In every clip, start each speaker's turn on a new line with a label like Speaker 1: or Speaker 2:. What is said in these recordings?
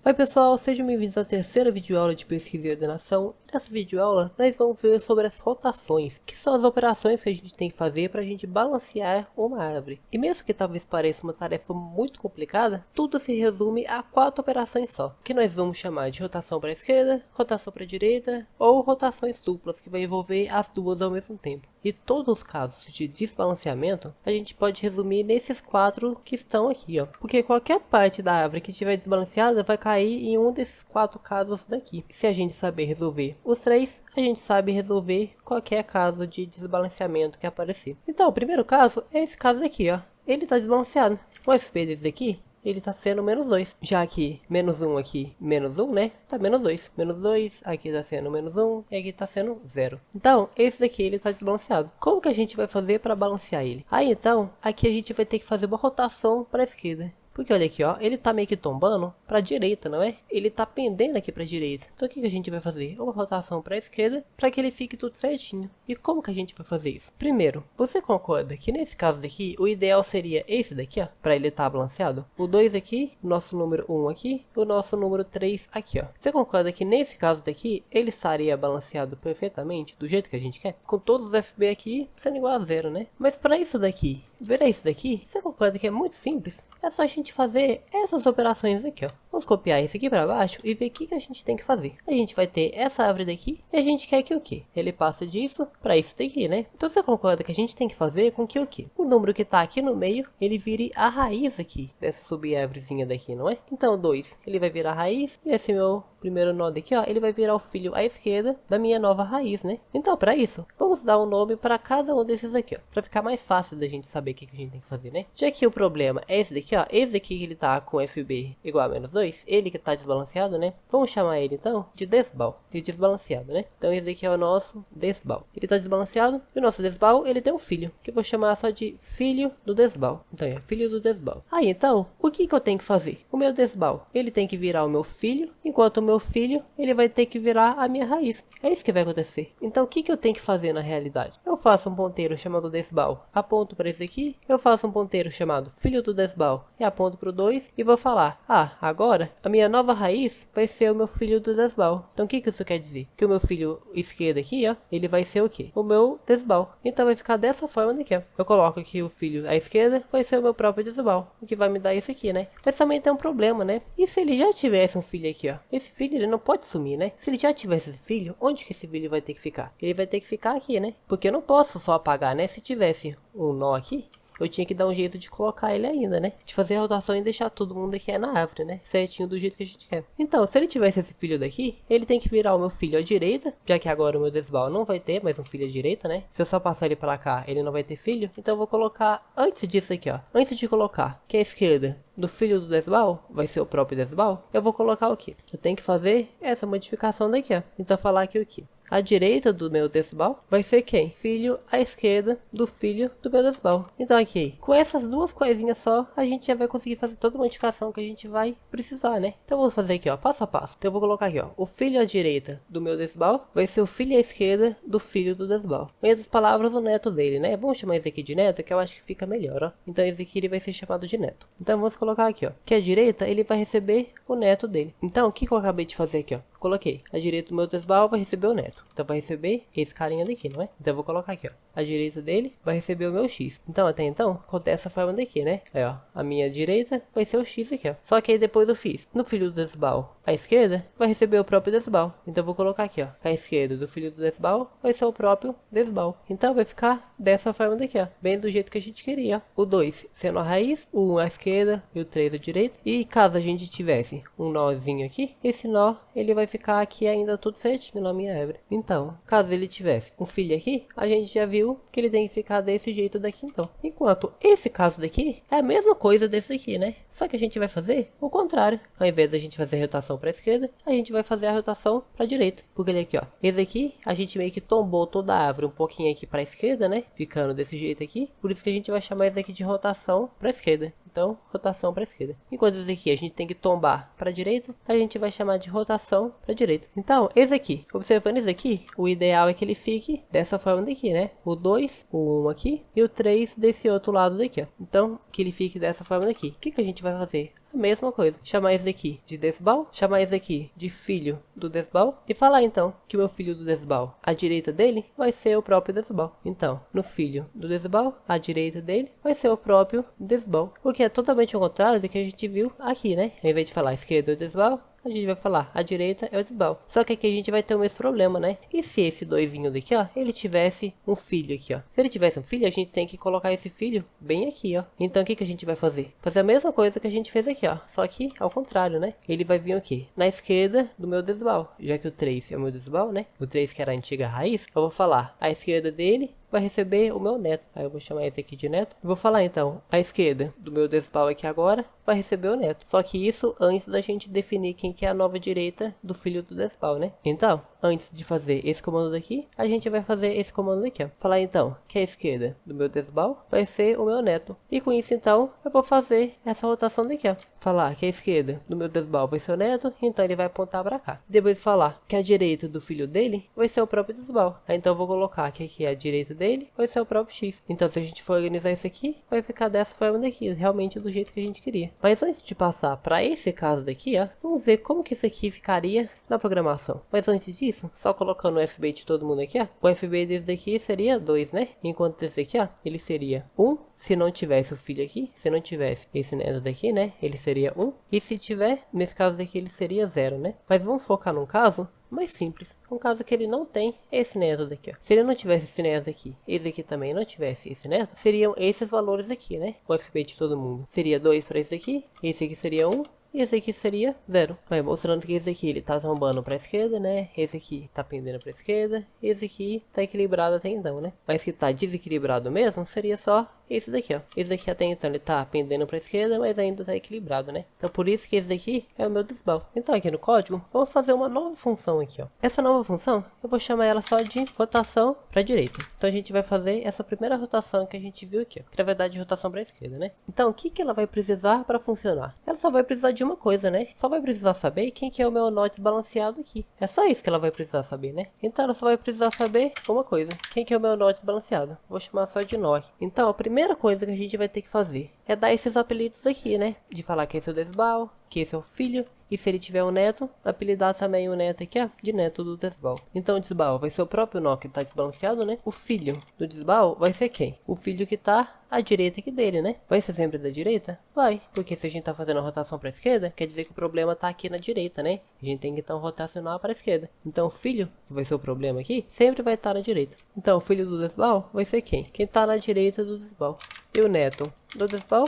Speaker 1: Oi pessoal, sejam bem-vindos à terceira videoaula de pesquisa e ordenação. Nessa videoaula nós vamos ver sobre as rotações, que são as operações que a gente tem que fazer para a gente balancear uma árvore. E mesmo que talvez pareça uma tarefa muito complicada, tudo se resume a 4 operações só, que nós vamos chamar de rotação para a esquerda, rotação para a direita ou rotações duplas, que vai envolver as duas ao mesmo tempo. E todos os casos de desbalanceamento, a gente pode resumir nesses 4 que estão aqui, ó. Porque qualquer parte da árvore que estiver desbalanceada vai cair em um desses 4 casos daqui. Se a gente saber resolver os 3, a gente sabe resolver qualquer caso de desbalanceamento que aparecer. Então, o primeiro caso é esse caso aqui, ó. Ele está desbalanceado. O FP desse aqui, ele está sendo menos 2. Já que menos 1 aqui, menos 1, né? Tá menos 2. Menos 2, aqui está sendo menos 1 e aqui está sendo 0. Então, esse daqui ele está desbalanceado. Como que a gente vai fazer para balancear ele? Aí então, aqui a gente vai ter que fazer uma rotação para a esquerda. Porque olha aqui, ó, ele tá meio que tombando para a direita, não é? Ele tá pendendo aqui para a direita. Então o que a gente vai fazer? Uma rotação para a esquerda para que ele fique tudo certinho. E como que a gente vai fazer isso? Primeiro, você concorda que nesse caso daqui, o ideal seria esse daqui, ó, para ele estar balanceado? O 2 aqui, o nosso número 1 aqui, o nosso número 3 aqui, ó. Você concorda que nesse caso daqui, ele estaria balanceado perfeitamente, do jeito que a gente quer? Com todos os FB aqui sendo igual a 0, né? Mas para isso daqui, virar isso daqui, você concorda que é muito simples? É só a gente fazer essas operações aqui, ó. Vamos copiar esse aqui para baixo e ver o que a gente tem que fazer. A gente vai ter essa árvore daqui e a gente quer que o quê? Ele passe disso para isso daqui, né? Então você concorda que a gente tem que fazer com que o quê? O número que está aqui no meio, ele vire a raiz aqui dessa subárvorezinha daqui, não é? Então o 2, ele vai virar a raiz e esse meu primeiro nó daqui, ó, ele vai virar o filho à esquerda da minha nova raiz, né? Então para isso, vamos dar um nome para cada um desses aqui, ó, para ficar mais fácil da gente saber o que a gente tem que fazer, né? Já que o problema é esse daqui, ó, esse aqui que ele tá com FB igual a menos 2, ele que tá desbalanceado, né? Vamos chamar ele então de desbal, de desbalanceado, né? Então esse daqui é o nosso desbal. Ele tá desbalanceado e o nosso desbal, ele tem um filho, que eu vou chamar só de filho do desbal. Então é filho do desbal. Aí então, o que eu tenho que fazer? O meu desbal, ele tem que virar o meu filho, enquanto o meu filho, ele vai ter que virar a minha raiz. É isso que vai acontecer. Então o que eu tenho que fazer na realidade? Eu faço um ponteiro chamado desbal, aponto para esse aqui. Eu faço um ponteiro chamado filho do desbal e aponto para o 2 e vou falar: ah, agora a minha nova raiz vai ser o meu filho do desbal. Então o que isso quer dizer? Que o meu filho esquerdo aqui, ó, ele vai ser o quê? O meu desbal. Então vai ficar dessa forma daqui, ó. Eu coloco aqui o filho à esquerda, vai ser o meu próprio desbal, o que vai me dar isso aqui, né? Mas também tem um problema, né? E se ele já tivesse um filho aqui, ó? Esse filho ele não pode sumir, né? Se ele já tivesse esse filho, onde que esse filho vai ter que ficar? Ele vai ter que ficar aqui, né? Porque eu não posso só apagar, né? Se tivesse um nó aqui, eu tinha que dar um jeito de colocar ele ainda, né? De fazer a rotação e deixar todo mundo aqui na árvore, né? Certinho do jeito que a gente quer. Então, se ele tivesse esse filho daqui, ele tem que virar o meu filho à direita, já que agora o meu desbal não vai ter mais um filho à direita, né? Se eu só passar ele pra cá, ele não vai ter filho. Então eu vou colocar antes disso aqui, ó. Antes de colocar que a esquerda do filho do desbal vai ser o próprio desbal, eu vou colocar o quê? Eu tenho que fazer essa modificação daqui, ó. Então falar aqui o quê? A direita do meu desbal vai ser quem? Filho à esquerda do filho do meu desbal. Então aqui, com essas duas coisinhas só, a gente já vai conseguir fazer toda a modificação que a gente vai precisar, né? Então vamos fazer aqui, ó, passo a passo. Então eu vou colocar aqui, ó, o filho à direita do meu desbal vai ser o filho à esquerda do filho do desbal. Em outras palavras, o neto dele, né? Vamos chamar esse aqui de neto, que eu acho que fica melhor, ó. Então esse aqui ele vai ser chamado de neto. Então vamos colocar aqui, ó, que a direita ele vai receber o neto dele. Então o que eu acabei de fazer aqui, ó? Coloquei, a direita do meu desbal vai receber o neto. Então vai receber esse carinha daqui, não é? Então eu vou colocar aqui, ó. A direita dele vai receber o meu x. Então até então, acontece essa forma daqui, né? Aí, ó, a minha direita vai ser o x aqui, ó. Só que aí depois eu fiz, no filho do desbal, a esquerda vai receber o próprio desbal. Então eu vou colocar aqui, ó. A esquerda do filho do desbal vai ser o próprio desbal. Então vai ficar dessa forma daqui, ó. Bem do jeito que a gente queria, ó. O 2 sendo a raiz, o 1 à esquerda e o 3 à direita. E caso a gente tivesse um nozinho aqui, esse nó, ele vai ficar aqui ainda tudo certinho na minha árvore. Então, caso ele tivesse um filho aqui, a gente já viu que ele tem que ficar desse jeito daqui então. Enquanto esse caso daqui é a mesma coisa desse aqui, né? Só que a gente vai fazer o contrário. Ao invés da gente fazer a rotação para a esquerda, a gente vai fazer a rotação para a direita. Porque ele aqui, ó, esse aqui, a gente meio que tombou toda a árvore um pouquinho aqui para a esquerda, né? Ficando desse jeito aqui. Por isso que a gente vai chamar esse aqui de rotação para a esquerda. Então, rotação para a esquerda. Enquanto esse aqui a gente tem que tombar para a direita, a gente vai chamar de rotação para a direita. Então, esse aqui, observando esse aqui, o ideal é que ele fique dessa forma daqui, né? O 2, o 1 aqui e o 3 desse outro lado daqui, ó. Então, que ele fique dessa forma daqui. O que a gente vai fazer? a mesma coisa. Chamar esse daqui de Desbal, chamar esse aqui de filho do Desbal e falar então que o meu filho do Desbal, a direita dele vai ser o próprio Desbal. Então, no filho do Desbal, a direita dele vai ser o próprio Desbal. O que é totalmente o contrário do que a gente viu aqui, né? Ao invés de falar a esquerda é o Desbal, a gente vai falar a direita é o Desbal. Só que aqui a gente vai ter o mesmo problema, né? E se esse doisinho daqui, ó, ele tivesse um filho aqui, ó. Se ele tivesse um filho, a gente tem que colocar esse filho bem aqui, ó. Então o que a gente vai fazer? Fazer a mesma coisa que a gente fez aqui, ó. Só que ao contrário, né? Ele vai vir aqui na esquerda do meu Desbal. Já que o 3 é o meu Desbal, né? O 3 que era a antiga raiz, eu vou falar a esquerda dele vai receber o meu neto. Aí eu vou chamar esse aqui de neto. Eu vou falar então, a esquerda do meu Desbal aqui agora vai receber o neto. Só que isso antes da gente definir quem que é a nova direita do filho do Desbal, né? Então, antes de fazer esse comando daqui, a gente vai fazer esse comando daqui, ó. Falar então que a esquerda do meu Desbal vai ser o meu neto. E com isso então, eu vou fazer essa rotação daqui, ó. Falar que a esquerda do meu Desbal vai ser o neto, então ele vai apontar pra cá. Depois falar que a direita do filho dele vai ser o próprio Desbal. Aí então eu vou colocar que aqui é a direita dele vai ser o próprio X. Então se a gente for organizar isso aqui, vai ficar dessa forma daqui, realmente do jeito que a gente queria. Mas antes de passar para esse caso daqui, ó, vamos ver como que isso aqui ficaria na programação. Mas antes disso, só colocando o FB de todo mundo aqui, ó, o FB desse daqui seria 2, né? Enquanto esse aqui, ó, ele seria 1. Se não tivesse o filho aqui, se não tivesse esse neto daqui, né? Ele seria 1. E se tiver, nesse caso daqui, ele seria 0, né? Mas vamos focar num caso mais simples. Um caso que ele não tem esse neto daqui, ó. Se ele não tivesse esse neto aqui, esse aqui também não tivesse esse neto, seriam esses valores aqui, né? O FB de todo mundo seria 2 para esse aqui aqui seria 1. E esse aqui seria 0. Vai mostrando que esse aqui ele tá tombando para a esquerda, né? Esse aqui tá pendendo para a esquerda. Esse aqui tá equilibrado até então, né? Mas que tá desequilibrado mesmo seria só esse daqui, ó. Esse daqui até então ele tá pendendo para a esquerda, mas ainda tá equilibrado, né? Então por isso que esse daqui é o meu Desbal. Então aqui no código, vamos fazer uma nova função aqui, ó. Essa nova função, eu vou chamar ela só de rotação para a direita. Então a gente vai fazer essa primeira rotação que a gente viu aqui, ó. Que na verdade é rotação para a esquerda, né? Então o que ela vai precisar para funcionar? Ela só vai precisar de uma coisa, né? Só vai precisar saber quem que é o meu nó desbalanceado aqui. É só isso que ela vai precisar saber, né? Então ela só vai precisar saber uma coisa. Quem que é o meu nó desbalanceado? Vou chamar só de nó. Então a primeira coisa que a gente vai ter que fazer é dar esses apelidos aqui, né? De falar que esse é o Desbal, que esse é o filho. E se ele tiver um neto, apelidar também o neto aqui, ó, de neto do Desbal. Então o Desbal vai ser o próprio nó que tá desbalanceado, né? O filho do Desbal vai ser quem? O filho que tá à direita aqui dele, né? Vai ser sempre da direita? Vai. Porque se a gente tá fazendo a rotação para a esquerda, quer dizer que o problema tá aqui na direita, né? A gente tem que então rotacionar para a esquerda. Então o filho, que vai ser o problema aqui, sempre vai estar na direita. Então o filho do Desbal vai ser quem? Quem tá na direita do Desbal. E o neto do Desbal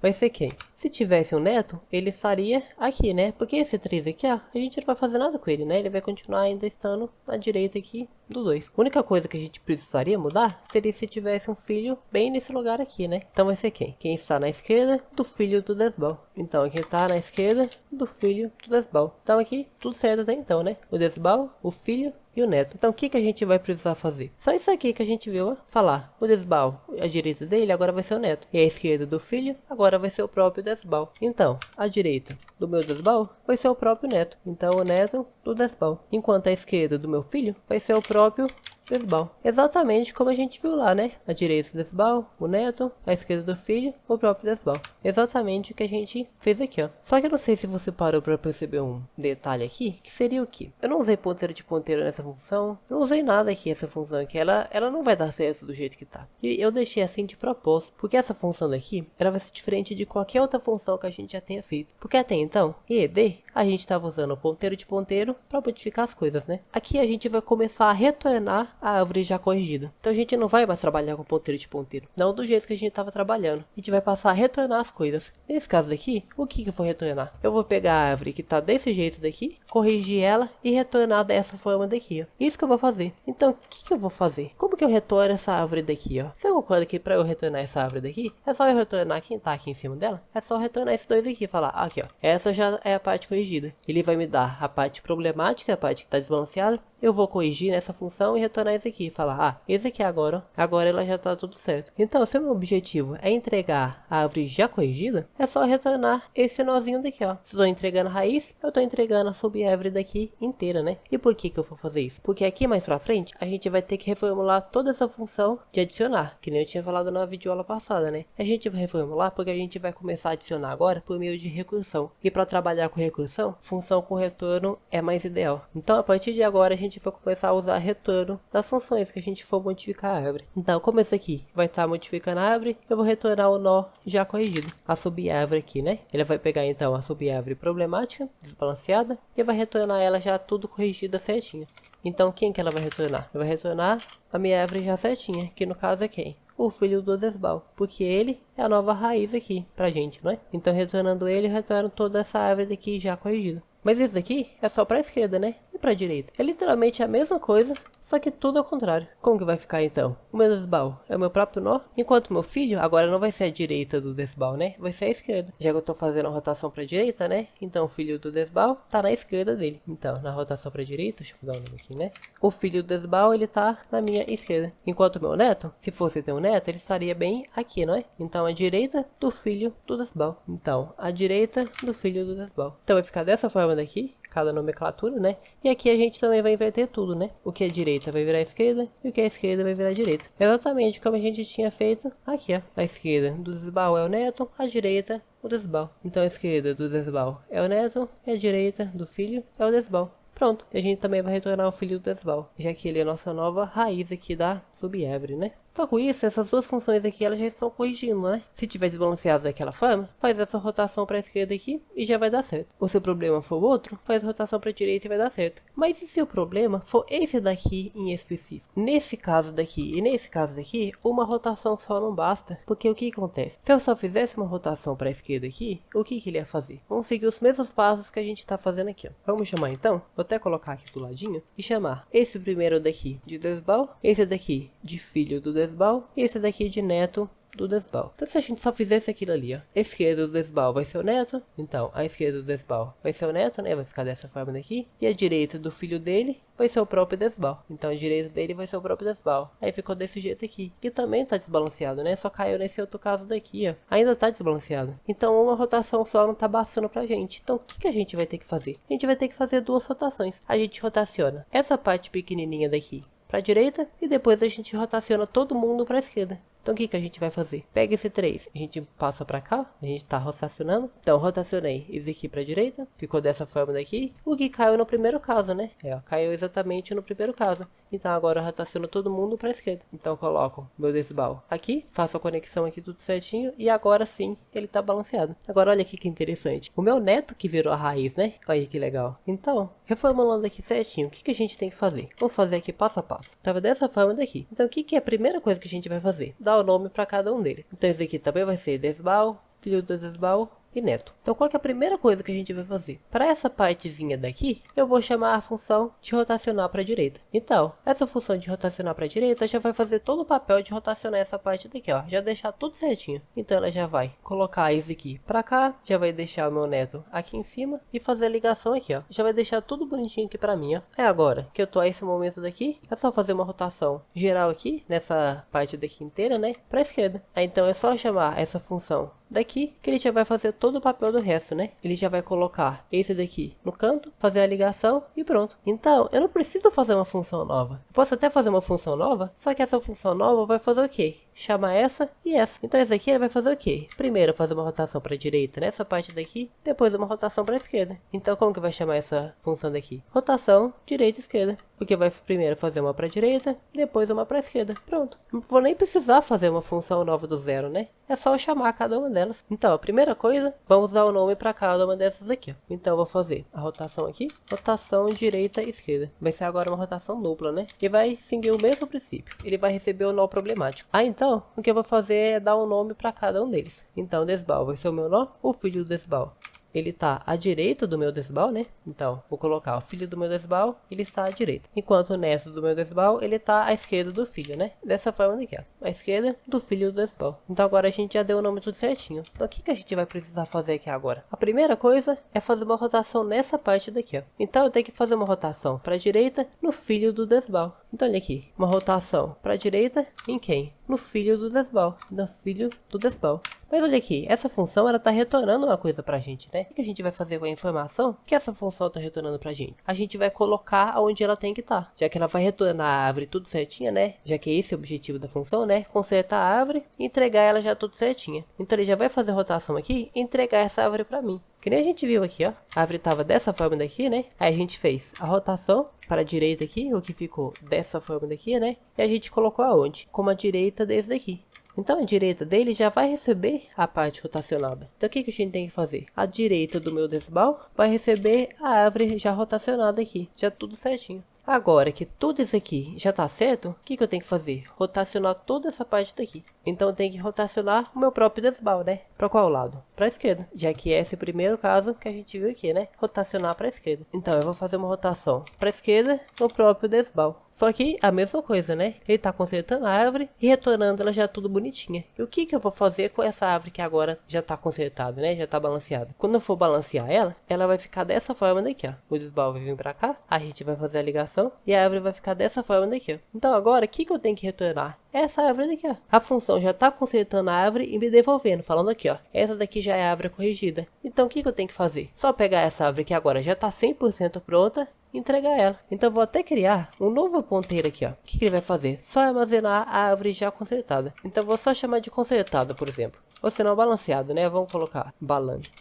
Speaker 1: vai ser quem? Se tivesse um neto, ele estaria aqui, né? Porque esse 3 aqui, ó, a gente não vai fazer nada com ele, né? Ele vai continuar ainda estando na direita aqui do 2. A única coisa que a gente precisaria mudar seria se tivesse um filho bem nesse lugar aqui, né? Então vai ser quem? Quem está na esquerda do filho do Desbal. Então aqui está na esquerda do filho do Desbal. Então aqui tudo certo até então, né? O Desbal, o filho e o neto. Então o que a gente vai precisar fazer? Só isso aqui que a gente viu, ó. Falar. O Desbal, a direita dele agora vai ser o neto. E a esquerda do filho agora vai ser o próprio Desbal. Então, a direita do meu Desbal vai ser o próprio neto. Então, o neto do Desbal. Enquanto a esquerda do meu filho vai ser o próprio Desbal. Exatamente como a gente viu lá, né? A direita do Desbal, o neto, a esquerda do filho, o próprio Desbal. Exatamente o que a gente fez aqui, ó. Só que eu não sei se você parou para perceber um detalhe aqui, que seria o que? Eu não usei ponteiro de ponteiro nessa função, eu não usei nada aqui essa função aqui, ela não vai dar certo do jeito que tá. E eu deixei assim de propósito, porque essa função daqui, ela vai ser diferente de qualquer outra função que a gente já tenha feito. Porque até então, em ED, a gente estava usando o ponteiro de ponteiro para modificar as coisas, né? Aqui a gente vai começar a retornar a árvore já corrigida. Então a gente não vai mais trabalhar com ponteiro de ponteiro, não do jeito que a gente estava trabalhando. A gente vai passar a retornar as coisas. Nesse caso daqui, o que eu vou retornar? Eu vou pegar a árvore que está desse jeito daqui, corrigir ela e retornar dessa forma daqui, ó. Isso que eu vou fazer. Então, o que eu vou fazer? Como que eu retorno essa árvore daqui, ó? Você concorda que para eu retornar essa árvore daqui, é só eu retornar quem tá aqui em cima dela? É só retornar esses dois aqui e falar, aqui ó, essa já é a parte corrigida. Ele vai me dar a parte problemática, a parte que está desbalanceada. Eu vou corrigir nessa função e retornar esse aqui. Falar, esse aqui agora, ó. Agora ela já tá tudo certo. Então, se o meu objetivo é entregar a árvore já corrigida, é só retornar esse nozinho daqui, ó. Se eu tô entregando a raiz, eu tô entregando a subárvore daqui inteira, né? E por que eu vou fazer isso? Porque aqui mais pra frente, a gente vai ter que reformular toda essa função de adicionar, que nem eu tinha falado na videoaula passada, né? A gente vai reformular porque a gente vai começar a adicionar agora por meio de recursão. E para trabalhar com recursão, função com retorno é mais ideal. Então, a partir de agora, a gente vai começar a usar retorno das funções que a gente for modificar a árvore. Então, como esse aqui vai estar modificando a árvore, eu vou retornar o nó já corrigido, a subárvore aqui, né? Ele vai pegar então a subárvore problemática, desbalanceada, e vai retornar ela já tudo corrigida certinho. Então, quem que ela vai retornar? Ela vai retornar a minha árvore já certinha, que no caso é quem? O filho do Desbal, porque ele é a nova raiz aqui pra gente, não é? Então, retornando ele, retorno toda essa árvore daqui já corrigida. Mas isso daqui é só pra esquerda, né? E pra direita? É literalmente a mesma coisa, só que tudo ao contrário. Como que vai ficar então? O meu Desbal é o meu próprio nó, enquanto meu filho agora não vai ser a direita do Desbal, né? Vai ser a esquerda. Já que eu tô fazendo a rotação pra direita, né? Então o filho do Desbal tá na esquerda dele. Então, na rotação pra direita, deixa eu dar um nome aqui, né? O filho do Desbal, ele tá na minha esquerda. Enquanto o meu neto, se fosse ter um neto, ele estaria bem aqui, não é? Então, a direita do filho do Desbal. Então, a direita do filho do Desbal. Então, vai ficar dessa forma daqui, cada nomenclatura, né? E aqui a gente também vai inverter tudo, né? O que é direita vai virar esquerda e o que é esquerda vai virar direita. Exatamente como a gente tinha feito aqui, ó. A esquerda do Desbal é o neto, a direita o Desbal. Então a esquerda do Desbal é o neto e a direita do filho é o Desbal. Pronto, a gente também vai retornar o filho do Desbal, já que ele é a nossa nova raiz aqui da subárvore, né? Só com isso, essas duas funções aqui, elas já estão corrigindo, né? Se tiver desbalanceado daquela forma, faz essa rotação para a esquerda aqui e já vai dar certo. Ou se o problema for outro, faz a rotação para a direita e vai dar certo. Mas e se o problema for esse daqui em específico? Nesse caso daqui e nesse caso daqui, uma rotação só não basta. Porque o que acontece? Se eu só fizesse uma rotação para a esquerda aqui, o que ele ia fazer? Vamos seguir os mesmos passos que a gente está fazendo aqui, ó. Vamos chamar então, vou até colocar aqui do ladinho, e chamar esse primeiro daqui de Desbal, esse daqui de filho do Desbal e esse daqui de neto do Desbal. Então se a gente só fizesse aquilo ali, ó, a esquerda do Desbal vai ser o neto, então a esquerda do Desbal vai ser o neto, né, vai ficar dessa forma daqui, e a direita do filho dele vai ser o próprio Desbal, então a direita dele vai ser o próprio Desbal. Aí ficou desse jeito aqui, que também tá desbalanceado, né, só caiu nesse outro caso daqui, ó, ainda tá desbalanceado. Então uma rotação só não tá bastando pra gente. Então o que a gente vai ter que fazer? A gente vai ter que fazer duas rotações. A gente rotaciona essa parte pequenininha daqui para a direita e depois a gente rotaciona todo mundo para a esquerda. Então o que a gente vai fazer? Pega esse 3, a gente passa para cá, a gente está rotacionando. Então rotacionei esse aqui para a direita, ficou dessa forma daqui. O que caiu no primeiro caso, né? Caiu exatamente no primeiro caso. Então agora eu rotaciono todo mundo para a esquerda. Então eu coloco meu Desbal aqui, faço a conexão aqui tudo certinho e agora sim ele está balanceado. Agora olha aqui que interessante. O meu neto que virou a raiz, né? Olha que legal. Então, reformulando aqui certinho, o que a gente tem que fazer? Vamos fazer aqui passo a passo. Tava dessa forma daqui. Então o que é a primeira coisa que a gente vai fazer? Dar o nome para cada um deles. Então esse aqui também vai ser Desbal, filho do Desbal e neto. Então qual que é a primeira coisa que a gente vai fazer? Para essa partezinha daqui, eu vou chamar a função de rotacionar para a direita. Então, essa função de rotacionar para a direita já vai fazer todo o papel de rotacionar essa parte daqui, ó. Já deixar tudo certinho. Então ela já vai colocar esse aqui para cá, já vai deixar o meu neto aqui em cima e fazer a ligação aqui, ó. Já vai deixar tudo bonitinho aqui para mim, ó. É agora que eu tô a esse momento daqui, é só fazer uma rotação geral aqui, nessa parte daqui inteira, né? Para a esquerda. Aí então é só chamar essa função daqui, que ele já vai fazer todo o papel do resto, né? Ele já vai colocar esse daqui no canto, fazer a ligação e pronto. Então, eu não preciso fazer uma função nova. Eu posso até fazer uma função nova, só que essa função nova vai fazer o quê? Chama essa e essa. Então esse aqui ele vai fazer o quê? Primeiro fazer uma rotação para a direita nessa parte daqui, depois uma rotação para a esquerda. Então como que vai chamar essa função daqui? Rotação direita e esquerda. Porque vai primeiro fazer uma para a direita, depois uma para a esquerda. Pronto. Não vou nem precisar fazer uma função nova do zero, né? É só eu chamar cada uma delas. Então a primeira coisa, vamos dar o nome para cada uma dessas aqui, ó. Então eu vou fazer a rotação aqui, rotação direita e esquerda. Vai ser agora uma rotação dupla, né? E vai seguir o mesmo princípio. Ele vai receber o nó problemático. Então o que eu vou fazer é dar um nome para cada um deles. Então, Desbal vai ser o meu nó, o filho do Desbal. Ele está à direita do meu Desbal, né? Então, vou colocar o filho do meu Desbal, ele está à direita. Enquanto o neto do meu Desbal, ele está à esquerda do filho, né? Dessa forma daqui, ó. À esquerda do filho do Desbal. Então, agora a gente já deu o nome tudo certinho. Então, o que a gente vai precisar fazer aqui agora? A primeira coisa é fazer uma rotação nessa parte daqui, ó. Então, eu tenho que fazer uma rotação para a direita no filho do Desbal. Então, olha aqui. Uma rotação para a direita em quem? no filho do desbal, no filho do desbal. Mas olha aqui, essa função ela tá retornando uma coisa pra gente, né? O que a gente vai fazer com a informação que essa função tá retornando pra gente? A gente vai colocar onde ela tem que estar, já que ela vai retornar a árvore tudo certinha, né? Já que esse é o objetivo da função, né? Consertar a árvore e entregar ela já tudo certinha. Então ele já vai fazer rotação aqui e entregar essa árvore pra mim. Que nem a gente viu aqui, ó. A árvore tava dessa forma daqui, né? Aí a gente fez a rotação para a direita aqui, o que ficou dessa forma daqui, né? E a gente colocou aonde? Como a direita desse daqui. Então a direita dele já vai receber a parte rotacionada. Então o que a gente tem que fazer? A direita do meu desbal vai receber a árvore já rotacionada aqui. Já tudo certinho. Agora que tudo isso aqui já está certo, o que eu tenho que fazer? Rotacionar toda essa parte daqui. Então eu tenho que rotacionar o meu próprio desbal, né? Para qual lado? Para a esquerda. Já que esse é o primeiro caso que a gente viu aqui, né? Rotacionar para a esquerda. Então eu vou fazer uma rotação para a esquerda no próprio desbal. Só que a mesma coisa, né? Ele está consertando a árvore e retornando ela já tudo bonitinha. E o que eu vou fazer com essa árvore que agora já está consertada, né? Já está balanceada. Quando eu for balancear ela, ela vai ficar dessa forma daqui, ó. O desbal vai vir para cá, a gente vai fazer a ligação e a árvore vai ficar dessa forma daqui, ó. Então agora, o que eu tenho que retornar? Essa árvore daqui, ó. A função já está consertando a árvore e me devolvendo, falando aqui, ó. Essa daqui já é a árvore corrigida. Então o que eu tenho que fazer? Só pegar essa árvore que agora já está 100% pronta e entregar ela. Então eu vou até criar um novo ponteiro aqui, ó. O que ele vai fazer? Só armazenar a árvore já consertada. Então eu vou só chamar de consertada, por exemplo. Ou se não, balanceado, né? Vamos colocar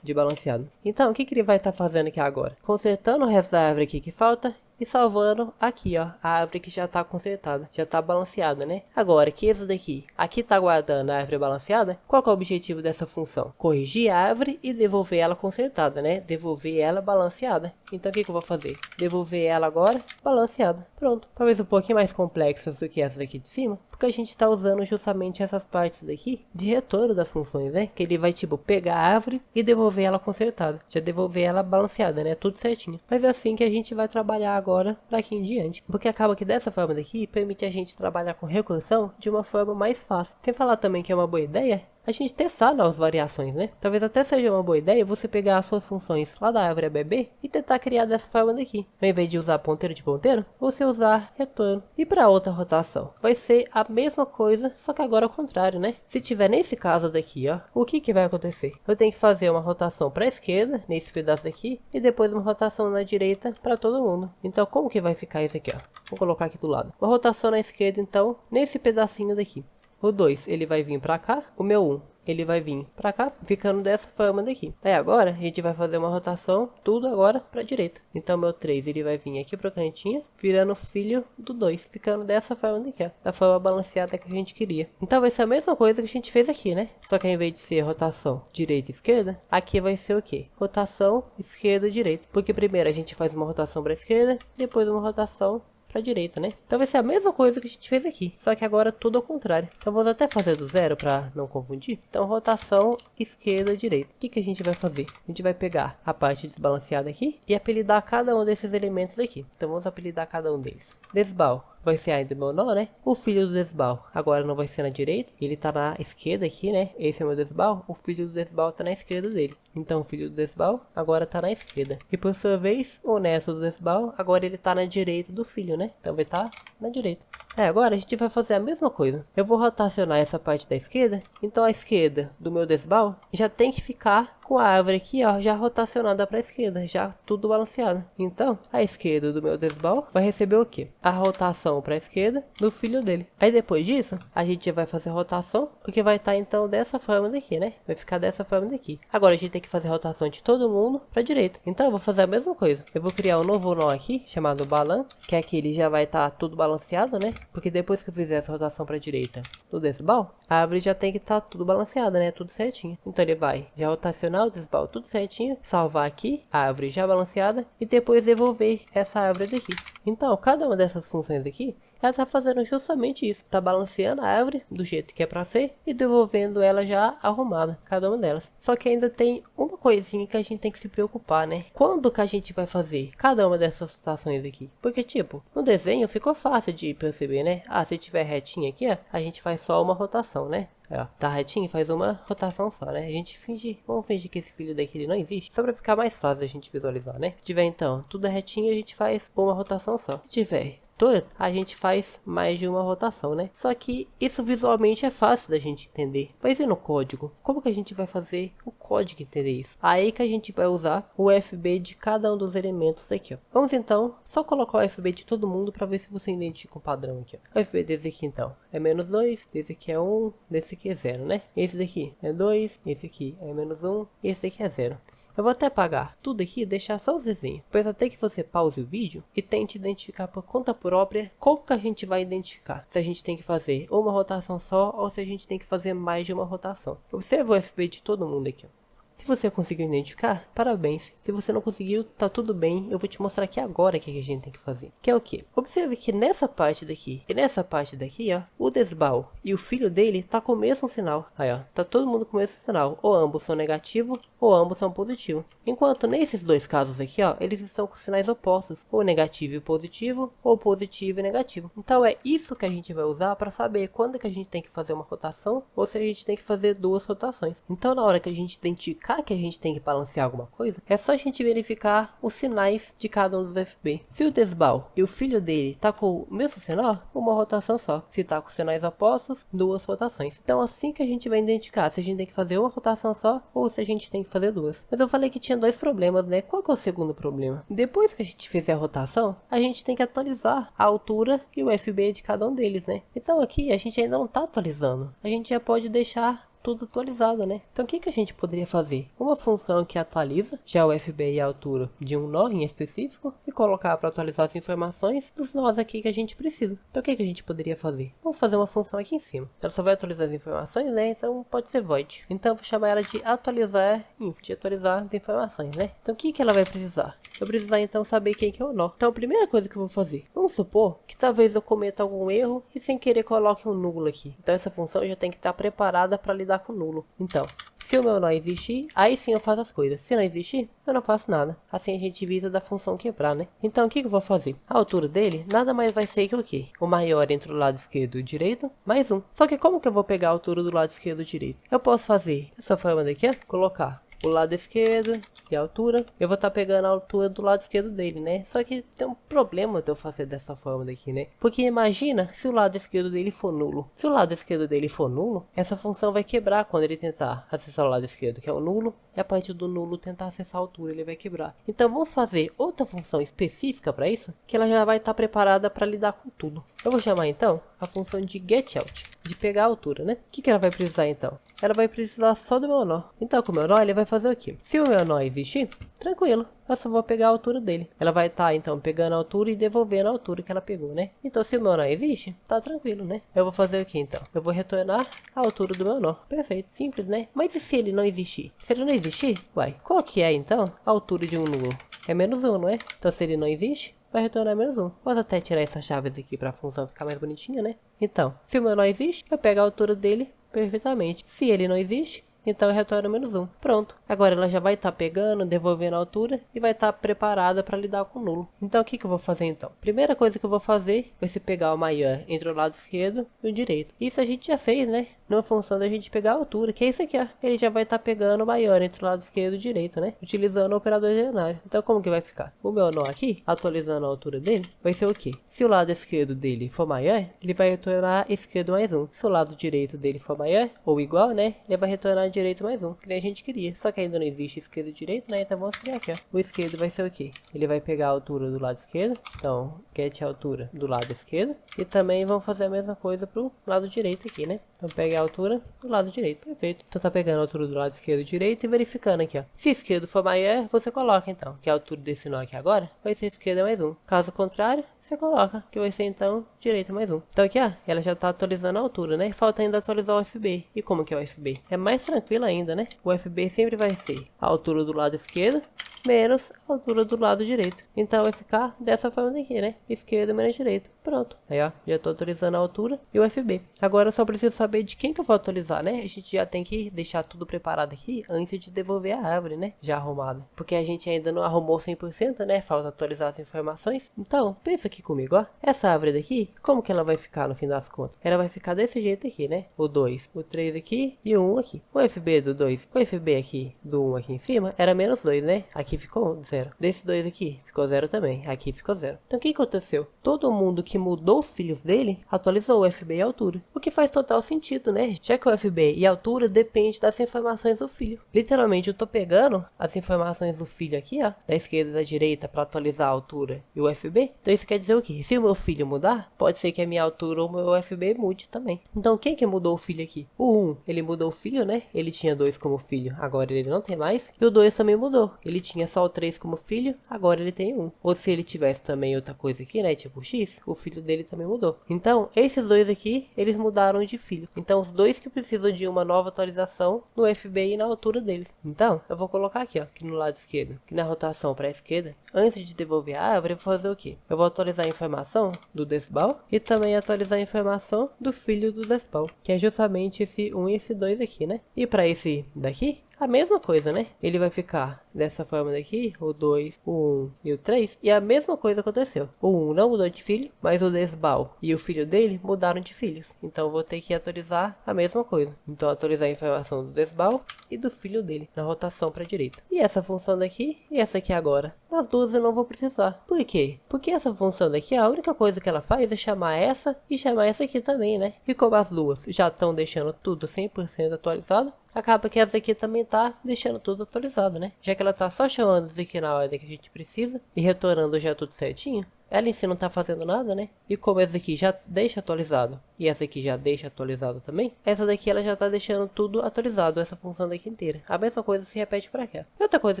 Speaker 1: de balanceado. Então o que ele vai estar fazendo aqui agora? Consertando o resto da árvore aqui que falta e salvando aqui, ó, a árvore que já está consertada, já está balanceada, né? Agora que esse daqui, aqui está guardando a árvore balanceada, qual que é o objetivo dessa função? Corrigir a árvore e devolver ela consertada, né? Devolver ela balanceada. Então o que eu vou fazer? Devolver ela agora balanceada. Pronto. Talvez um pouquinho mais complexas do que essa daqui de cima, porque a gente está usando justamente essas partes daqui de retorno das funções, né? Que ele vai, tipo, pegar a árvore e devolver ela consertada. Já devolver ela balanceada, né? Tudo certinho. Mas é assim que a gente vai trabalhar agora daqui em diante. Porque acaba que dessa forma daqui permite a gente trabalhar com recursão de uma forma mais fácil. Sem falar também que é uma boa ideia a gente testar novas variações, né? Talvez até seja uma boa ideia você pegar as suas funções lá da árvore ABB e tentar criar dessa forma daqui. Ao invés de usar ponteiro de ponteiro, você usar retorno. E para outra rotação, vai ser a mesma coisa, só que agora ao contrário, né? Se tiver nesse caso daqui, ó, o que vai acontecer? Eu tenho que fazer uma rotação para a esquerda, nesse pedaço daqui, e depois uma rotação na direita para todo mundo. Então como que vai ficar isso aqui, ó? Vou colocar aqui do lado. Uma rotação na esquerda, então, nesse pedacinho daqui. O 2 ele vai vir para cá, o meu 1 ele vai vir para cá, ficando dessa forma daqui. Aí agora a gente vai fazer uma rotação, tudo agora para a direita. Então meu 3 ele vai vir aqui para o cantinho, virando filho do 2, ficando dessa forma daqui, ó, da forma balanceada que a gente queria. Então vai ser a mesma coisa que a gente fez aqui, né? Só que ao invés de ser rotação direita e esquerda, aqui vai ser o quê? Rotação esquerda e direita. Porque primeiro a gente faz uma rotação para a esquerda, depois uma rotação para a direita, né? Então vai ser a mesma coisa que a gente fez aqui, só que agora tudo ao contrário. Então vamos até fazer do zero para não confundir. Então rotação esquerda direita. O que a gente vai fazer? A gente vai pegar a parte desbalanceada aqui e apelidar cada um desses elementos aqui. Então vamos apelidar cada um deles. Desbal vai ser ainda meu nó, né? O filho do desbal agora não vai ser na direita, ele tá na esquerda aqui, né? Esse é o meu desbal, o filho do desbal tá na esquerda dele. Então o filho do desbal agora tá na esquerda. E por sua vez, o neto do desbal, agora ele tá na direita do filho, né? Então vai estar na direita. Agora a gente vai fazer a mesma coisa. Eu vou rotacionar essa parte da esquerda. Então a esquerda do meu desbal já tem que ficar com a árvore aqui, ó, já rotacionada para a esquerda, já tudo balanceado. Então a esquerda do meu desbal vai receber o quê? A rotação para a esquerda do filho dele. Aí depois disso, a gente vai fazer a rotação, porque vai estar então dessa forma daqui, né? Vai ficar dessa forma daqui. Agora a gente tem que fazer a rotação de todo mundo para a direita. Então eu vou fazer a mesma coisa. Eu vou criar um novo nó aqui, chamado balan, que aqui ele já vai estar tudo balanceado, né? Porque depois que eu fizer essa rotação para a direita do desbal, a árvore já tem que estar tudo balanceada, né? Tudo certinho. Então ele vai já rotacionar o desbal tudo certinho, salvar aqui a árvore já balanceada e depois devolver essa árvore daqui. Então cada uma dessas funções aqui, ela está fazendo justamente isso. Está balanceando a árvore do jeito que é para ser e devolvendo ela já arrumada, cada uma delas. Só que ainda tem uma coisinha que a gente tem que se preocupar, né? Quando que a gente vai fazer cada uma dessas rotações aqui? Porque, tipo, no desenho ficou fácil de perceber, né? Ah, se tiver retinho aqui, ó, a gente faz só uma rotação, né? Ó, tá retinho, faz uma rotação só, né? A gente vamos fingir que esse filho daqui ele não existe, só pra ficar mais fácil a gente visualizar, né? Se tiver então tudo retinho, a gente faz uma rotação só. Se tiver toda, a gente faz mais de uma rotação, né? Só que isso visualmente é fácil da gente entender. Mas e no código? Como que a gente vai fazer o código entender isso? Aí que a gente vai usar o FB de cada um dos elementos aqui, ó. Vamos então só colocar o FB de todo mundo para ver se você identifica um padrão aqui, ó. O FB desse aqui então é -2, desse aqui é 1, desse aqui é 0, né? Esse daqui é 2, esse aqui é -1, esse daqui é 0. Eu vou até apagar tudo aqui e deixar só os desenhos. Pois até que você pause o vídeo e tente identificar por conta própria como que a gente vai identificar. Se a gente tem que fazer uma rotação só ou se a gente tem que fazer mais de uma rotação. Observe o FB de todo mundo aqui, ó. Se você conseguiu identificar, parabéns. Se você não conseguiu, tá tudo bem. Eu vou te mostrar aqui agora o que a gente tem que fazer. Que é o que? Observe que nessa parte daqui e nessa parte daqui, ó, o Desbal e o filho dele tá com o mesmo sinal. Aí, ó, tá todo mundo com o mesmo sinal. Ou ambos são negativos, ou ambos são positivos. Enquanto nesses dois casos aqui, ó, eles estão com sinais opostos. Ou negativo e positivo, ou positivo e negativo. Então é isso que a gente vai usar para saber quando que a gente tem que fazer uma rotação, ou se a gente tem que fazer duas rotações. Então na hora que a gente identificar que a gente tem que balancear alguma coisa, é só a gente verificar os sinais de cada um dos FB. Se o Desbal e o filho dele tá com o mesmo sinal, uma rotação só. Se tá com sinais opostos, duas rotações. Então assim que a gente vai identificar se a gente tem que fazer uma rotação só ou se a gente tem que fazer duas. Mas eu falei que tinha dois problemas, né? Qual que é o segundo problema? Depois que a gente fizer a rotação, a gente tem que atualizar a altura e o FB de cada um deles, né? Então aqui a gente ainda não tá atualizando. A gente já pode deixar tudo atualizado, né? Então o que a gente poderia fazer? Uma função que atualiza já o FB e a altura de um nó em específico e colocar para atualizar as informações dos nós aqui que a gente precisa. Então o que a gente poderia fazer? Vamos fazer uma função aqui em cima. Ela só vai atualizar as informações, né? Então pode ser void. Então eu vou chamar ela de atualizar inf, de atualizar as informações, né? Então o que ela vai precisar? Eu vou precisar então saber quem que é o nó. Então a primeira coisa que eu vou fazer, vamos supor que talvez eu cometa algum erro e sem querer coloque um nulo aqui. Então essa função já tem que estar preparada para lidar com nulo. Então, se o meu nó existir, aí sim eu faço as coisas. Se não existir, eu não faço nada. Assim a gente evita da função quebrar, né? Então o que eu vou fazer? A altura dele nada mais vai ser que o quê? O maior entre o lado esquerdo e o direito, mais 1. Só que como que eu vou pegar a altura do lado esquerdo e do direito? Eu posso fazer essa forma daqui, ó, colocar o lado esquerdo e a altura. Eu vou estar pegando a altura do lado esquerdo dele, né? Só que tem um problema de eu fazer dessa forma daqui, né? Porque imagina se o lado esquerdo dele for nulo. Se o lado esquerdo dele for nulo, essa função vai quebrar quando ele tentar acessar o lado esquerdo, que é o nulo. E a partir do nulo tentar acessar a altura, ele vai quebrar. Então vamos fazer outra função específica para isso, que ela já vai estar preparada para lidar com tudo. Eu vou chamar então a função de getOut, de pegar a altura, né? O que ela vai precisar então? Ela vai precisar só do meu nó. Então com o meu nó ele vai fazer o quê? Se o meu nó existir, tranquilo, eu só vou pegar a altura dele. Ela vai estar então pegando a altura e devolvendo a altura que ela pegou, né? Então se o meu nó existe, tá tranquilo, né? Eu vou fazer o que então? Eu vou retornar a altura do meu nó. Perfeito, simples, né? Mas e se ele não existir? Se ele não existir, uai, qual que é então a altura de um nulo? É -1, não é? Então se ele não existe, vai retornar -1. Posso até tirar essas chaves aqui para a função ficar mais bonitinha, né? Então, se o meu nó existe, eu pego a altura dele perfeitamente. Se ele não existe, então eu retorno -1. Pronto. Agora ela já vai estar pegando, devolvendo a altura e vai estar preparada para lidar com o nulo. Então o que eu vou fazer então? Primeira coisa que eu vou fazer vai ser pegar o maior entre o lado esquerdo e o direito. Isso a gente já fez, né? Numa função da gente pegar a altura, que é isso aqui, ó. Ele já vai estar pegando o maior entre o lado esquerdo e o direito, né? Utilizando o operador generário. Então como que vai ficar? O meu nó aqui, atualizando a altura dele, vai ser o quê? Se o lado esquerdo dele for maior, ele vai retornar esquerdo mais 1. Se o lado direito dele for maior, ou igual, né? Ele vai retornar direito mais 1, que nem a gente queria. Só que ainda não existe esquerdo e direito, né? Então vamos criar aqui, ó. O esquerdo vai ser o quê? Ele vai pegar a altura do lado esquerdo. Então, get a altura do lado esquerdo. E também vamos fazer a mesma coisa pro lado direito aqui, né? Então pega a altura do lado direito. Perfeito. Então tá pegando a altura do lado esquerdo e direito e verificando aqui, ó. Se esquerdo for maior, você coloca então, que a altura desse nó aqui agora vai ser esquerda mais 1. Caso contrário, você coloca, que vai ser então direita mais 1. Então aqui, ó, ela já tá atualizando a altura, né? Falta ainda atualizar o FB. E como que é o FB? É mais tranquilo ainda, né? O FB sempre vai ser a altura do lado esquerdo menos a altura do lado direito. Então vai ficar dessa forma daqui, né? Esquerdo menos direito. Pronto. Aí, ó, já tô atualizando a altura e o FB. Agora eu só preciso saber de quem que eu vou atualizar, né? A gente já tem que deixar tudo preparado aqui antes de devolver a árvore, né? Já arrumada. Porque a gente ainda não arrumou 100%, né? Falta atualizar as informações. Então, pensa aqui comigo, ó. Essa árvore daqui, como que ela vai ficar no fim das contas? Ela vai ficar desse jeito aqui, né? O 2, o 3 aqui e o 1 aqui. O FB do 2, o FB aqui do 1 aqui em cima era -2, né? Aqui Aqui ficou 0. Desses dois aqui, ficou 0 também. Aqui ficou 0. Então o que aconteceu? Todo mundo que mudou os filhos dele, atualizou o FB e a altura. O que faz total sentido, né? Já que o FB e a altura depende das informações do filho. Literalmente, eu tô pegando as informações do filho aqui, ó, da esquerda e da direita, para atualizar a altura e o FB. Então isso quer dizer o quê? Se o meu filho mudar, pode ser que a minha altura ou o meu FB mude também. Então quem que mudou o filho aqui? O 1, ele mudou o filho, né? Ele tinha 2 como filho, agora ele não tem mais. E o 2 também mudou. Ele tinha só o 3 como filho, agora ele tem 1. Ou se ele tivesse também outra coisa aqui, né? Tipo X, o filho dele também mudou. Então, esses dois aqui, eles mudaram de filho. Então, os dois que precisam de uma nova atualização no FB e na altura deles. Então, eu vou colocar aqui, ó, aqui no lado esquerdo, aqui na rotação para a esquerda. Antes de devolver a árvore, eu vou fazer o quê? Eu vou atualizar a informação do Desbal e também atualizar a informação do filho do Desbal, que é justamente esse 1 e esse 2 aqui, né? E para esse daqui, a mesma coisa, né? Ele vai ficar dessa forma daqui, o 2, o 1 e o 3. E a mesma coisa aconteceu. O 1 não mudou de filho, mas o Desbal e o filho dele mudaram de filhos. Então eu vou ter que atualizar a mesma coisa. Então atualizar a informação do Desbal e do filho dele na rotação para a direita. E essa função daqui e essa aqui agora. As duas eu não vou precisar. Por quê? Porque essa função daqui, a única coisa que ela faz é chamar essa e chamar essa aqui também, né? E como as duas já estão deixando tudo 100% atualizado, acaba que essa aqui também tá deixando tudo atualizado, né? Já que ela tá só chamando isso aqui na ordem que a gente precisa e retornando já tudo certinho, ela em si não tá fazendo nada, né? E como essa aqui já deixa atualizado e essa aqui já deixa atualizado também, essa daqui ela já tá deixando tudo atualizado, essa função daqui inteira. A mesma coisa se repete pra cá. E outra coisa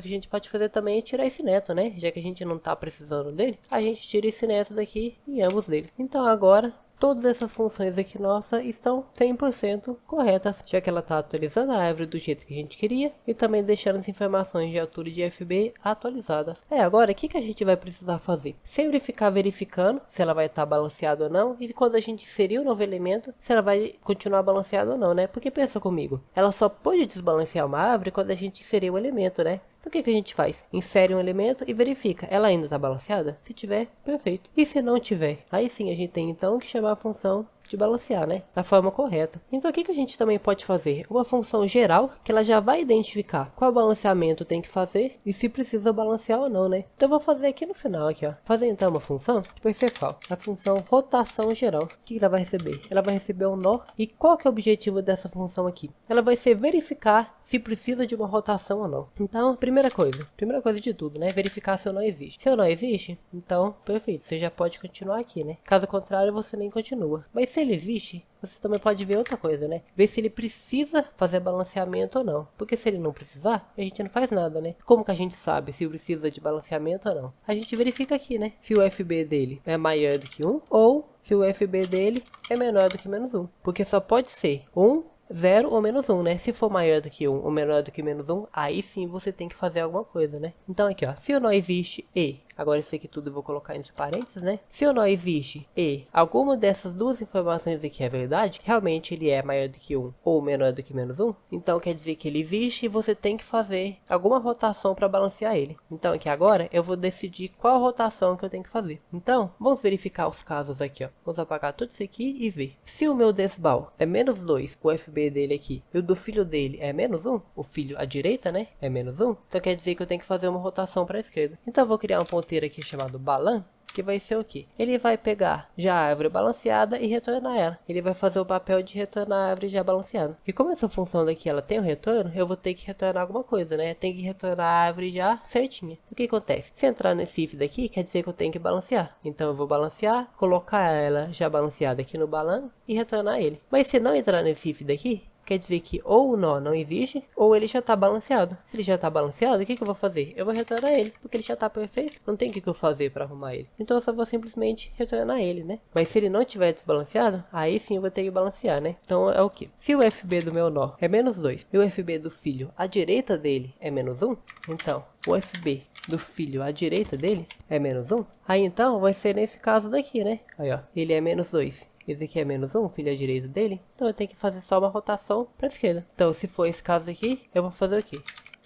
Speaker 1: que a gente pode fazer também é tirar esse neto, né? Já que a gente não tá precisando dele, a gente tira esse neto daqui em ambos deles. Então agora todas essas funções aqui nossa estão 100% corretas, já que ela está atualizando a árvore do jeito que a gente queria e também deixando as informações de altura e de FB atualizadas. Agora o que a gente vai precisar fazer? Sempre ficar verificando se ela vai estar balanceada ou não, e quando a gente inserir o novo elemento, se ela vai continuar balanceada ou não, né? Porque pensa comigo, ela só pode desbalancear uma árvore quando a gente inserir o elemento, né? Então o que a gente faz? Insere um elemento e verifica. Ela ainda está balanceada? Se tiver, perfeito. E se não tiver? Aí sim a gente tem então que chamar a função de balancear, né? Da forma correta. Então o que a gente também pode fazer? Uma função geral que ela já vai identificar qual balanceamento tem que fazer e se precisa balancear ou não, né? Então eu vou fazer aqui no final, aqui ó. Fazer então uma função que vai ser qual? A função rotação geral. O que ela vai receber? Ela vai receber um nó. E qual que é o objetivo dessa função aqui? Ela vai ser verificar se precisa de uma rotação ou não. Então, primeira coisa de tudo, né? Verificar se o nó existe. Se o nó existe, então, perfeito. Você já pode continuar aqui, né? Caso contrário, você nem continua. Mas se ele existe, você também pode ver outra coisa, né? Ver se ele precisa fazer balanceamento ou não. Porque se ele não precisar, a gente não faz nada, né? Como que a gente sabe se precisa de balanceamento ou não? A gente verifica aqui, né? Se o FB dele é maior do que 1 ou se o FB dele é menor do que menos 1. Porque só pode ser 1, 0 ou menos 1, né? Se for maior do que 1 ou menor do que menos 1, aí sim você tem que fazer alguma coisa, né? Então aqui, ó. Se o nó existe e... Agora isso aqui tudo eu vou colocar entre parênteses, né? Se o nó existe e alguma dessas duas informações aqui é verdade, realmente ele é maior do que 1 ou menor do que menos 1, então quer dizer que ele existe e você tem que fazer alguma rotação para balancear ele. Então aqui agora eu vou decidir qual rotação que eu tenho que fazer. Então vamos verificar os casos aqui, ó. Vamos apagar tudo isso aqui e ver. Se o meu Desbal é menos 2, o FB dele aqui, e o do filho dele é menos 1, o filho à direita, né, é menos 1, então quer dizer que eu tenho que fazer uma rotação para a esquerda. Então eu vou criar um ponteiro aqui chamado balan, que vai ser o que? Ele vai pegar já a árvore balanceada e retornar ela. Ele vai fazer o papel de retornar a árvore já balanceada. E como essa função daqui ela tem um retorno, eu vou ter que retornar alguma coisa, né? Tem que retornar a árvore já certinha. O que acontece? Se entrar nesse if daqui, quer dizer que eu tenho que balancear. Então eu vou balancear, colocar ela já balanceada aqui no balan e retornar ele. Mas se não entrar nesse if daqui, quer dizer que ou o nó não existe, ou ele já está balanceado. Se ele já está balanceado, o que eu vou fazer? Eu vou retornar ele, porque ele já está perfeito. Não tem o que eu fazer para arrumar ele. Então eu só vou simplesmente retornar ele, né? Mas se ele não estiver desbalanceado, aí sim eu vou ter que balancear, né? Então é o que? Se o FB do meu nó é menos 2 e o FB do filho à direita dele é menos 1, então o FB do filho à direita dele é menos 1, aí então vai ser nesse caso daqui, né? Aí ó, ele é menos 2. Esse aqui é menos 1, filho à direita dele. Então eu tenho que fazer só uma rotação para a esquerda. Então se for esse caso aqui, eu vou fazer o quê?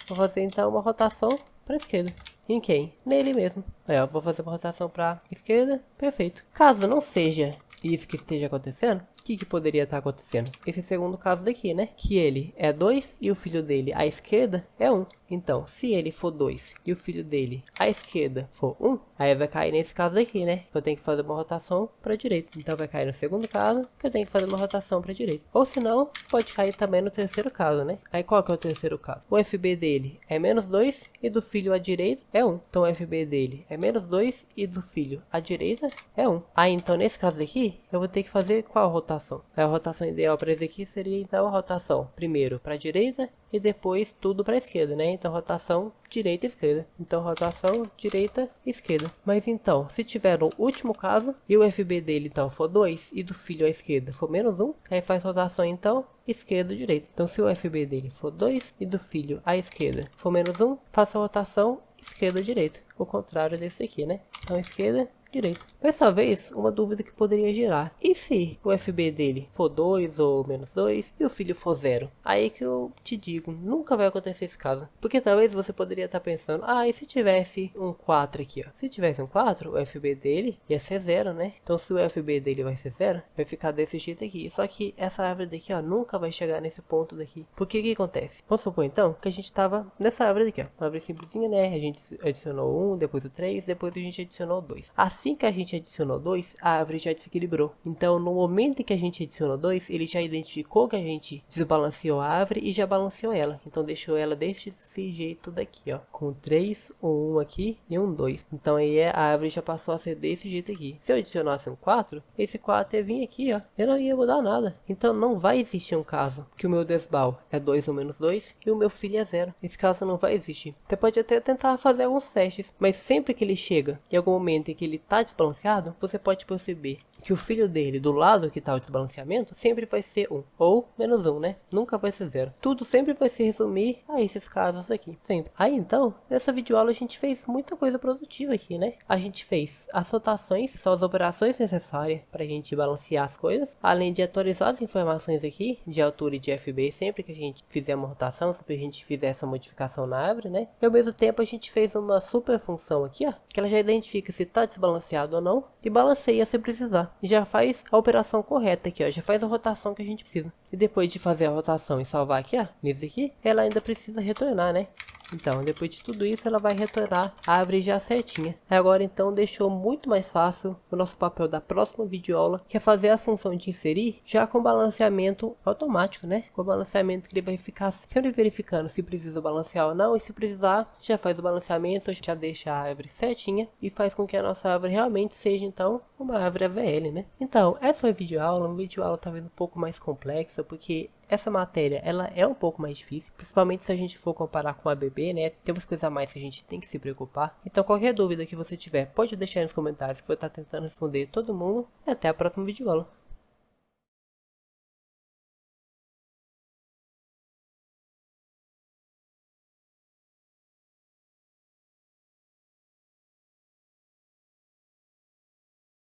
Speaker 1: Vou fazer então uma rotação para a esquerda. Em quem? Nele mesmo. Aí ó, vou fazer uma rotação para a esquerda. Perfeito. Caso não seja isso que esteja acontecendo, o que poderia estar acontecendo? Esse segundo caso daqui, né? Que ele é 2 e o filho dele à esquerda é 1. Então, se ele for 2 e o filho dele à esquerda for 1, aí vai cair nesse caso aqui, né? Que eu tenho que fazer uma rotação para a direita. Então vai cair no segundo caso, que eu tenho que fazer uma rotação para a direita. Ou se não, pode cair também no terceiro caso, né? Aí qual que é o terceiro caso? O FB dele é menos 2 e do filho à direita é 1. Então o FB dele é menos 2 e do filho à direita é 1. Aí então nesse caso aqui, eu vou ter que fazer qual rotação? A rotação ideal para esse aqui seria então a rotação primeiro para a direita e depois tudo para a esquerda, né? Então rotação direita e esquerda. Então rotação direita e esquerda. Mas então, se tiver o último caso e o FB dele então for 2 e do filho à esquerda for menos 1, aí faz rotação então esquerda direita. Então se o FB dele for 2 e do filho à esquerda for menos 1, faça a rotação esquerda direita. O contrário desse aqui, né? Então esquerda direita. Mas talvez uma dúvida que poderia gerar: e se o FB dele for 2 ou menos 2 e o filho for 0? Aí que eu te digo, nunca vai acontecer esse caso. Porque talvez você poderia estar pensando: ah, e se tivesse um 4 aqui, ó? Se tivesse um 4, o FB dele ia ser 0, né? Então se o FB dele vai ser 0, vai ficar desse jeito aqui. Só que essa árvore daqui, ó, nunca vai chegar nesse ponto daqui. Porque o que acontece? Vamos supor então que a gente tava nessa árvore daqui, ó. Uma árvore simplesinha, né? A gente adicionou 1, depois o 3, depois a gente adicionou 2. Assim que a gente adicionou 2, a árvore já desequilibrou. Então, no momento em que a gente adicionou 2, ele já identificou que a gente desbalanceou a árvore e já balanceou ela. Então, deixou ela desse jeito daqui, ó. Com 3, um 1 aqui e um 2. Então, aí a árvore já passou a ser desse jeito aqui. Se eu adicionasse um 4, esse 4 ia vir aqui, ó. Eu não ia mudar nada. Então, não vai existir um caso que o meu desbal é 2 ou menos 2 e o meu filho é 0. Esse caso não vai existir. Você pode até tentar fazer alguns testes, mas sempre que ele chega em algum momento em que ele está desbalanceado, você pode perceber que o filho dele, do lado que está o desbalanceamento, sempre vai ser 1, ou menos 1, né? Nunca vai ser 0. Tudo sempre vai se resumir a esses casos aqui, sempre. Aí então, nessa videoaula a gente fez muita coisa produtiva aqui, né? A gente fez as rotações, que são as operações necessárias para a gente balancear as coisas, além de atualizar as informações aqui, de altura e de FB, sempre que a gente fizer uma rotação, sempre que a gente fizer essa modificação na árvore, né? E ao mesmo tempo a gente fez uma super função aqui, ó, que ela já identifica se está desbalanceado ou não, e balanceia se precisar. Já faz a operação correta aqui, ó, já faz a rotação que a gente precisa. E depois de fazer a rotação e salvar aqui, ó, nisso aqui, ela ainda precisa retornar, né? Então, depois de tudo isso, ela vai retornar a árvore já certinha. Agora, então, deixou muito mais fácil o nosso papel da próxima videoaula, que é fazer a função de inserir já com balanceamento automático, né? Com o balanceamento que ele vai ficar sempre verificando se precisa balancear ou não, e se precisar, já faz o balanceamento, já deixa a árvore certinha e faz com que a nossa árvore realmente seja, então, uma árvore AVL, né? Então, essa foi a videoaula, uma videoaula talvez um pouco mais complexa, porque essa matéria, ela é um pouco mais difícil, principalmente se a gente for comparar com a ABB, né? Temos coisas a mais que a gente tem que se preocupar. Então, qualquer dúvida que você tiver, pode deixar nos comentários que eu vou estar tentando responder todo mundo. E até a próxima videoaula.